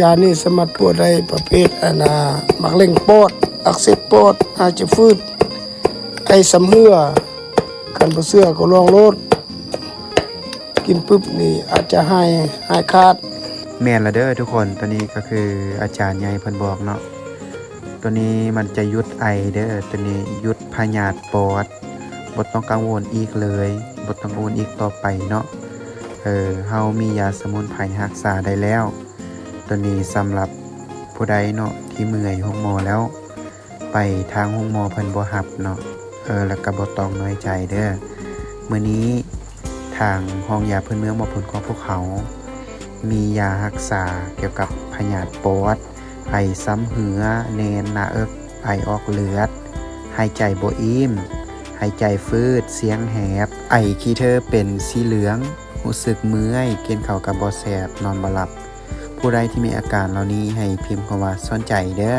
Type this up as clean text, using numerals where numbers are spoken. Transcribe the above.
ยานี่สามารถปวดได้ประเภทมะเร็งปอดอักเสบปอดอาจจะฟืดไอสำเหือกันบ่เสื้อก็ลองลดกินปุ๊บนี่อาจจะหายขาดแม่นละเด้อทุกคนตัวนี้ก็คืออาจารย์ใหญ่เพิ่นบอกเนาะตัวนี้มันจะยุดไอเด้อตัวนี้ยุดพยาธิปอดบ่ต้องกังวลอีกเลยบ่ต้องกังวลอีกต่อไปเนาะเฮามียาสมุนไพรรักษาได้แล้วตัวนี้สำหรับผู้ใดเนาะที่เมื่อยห้องหมอแล้วไปทางห้องหมอเพิ่นบ่รับเนาะแล้วก็บ่ต้องน้อยใจเด้อมื้อนี้ทางห้องยาพื้นเมืองบ่พ้นของพวกเขามียารักษาเกี่ยวกับพยาธิปอดไอซ้ำเหือแน่นหน้าอกไอออกเลือดหายใจบ่อิ่มหายใจฟืดเสียงแหบไอขี้เธอเป็นสีเหลืองรู้สึกเมื่อยกินข้าวกับบ่แซ่บนอนบ่หลับผู้ใดที่มีอาการเหล่านี้ให้พิมพ์คำว่าสนใจเด้อ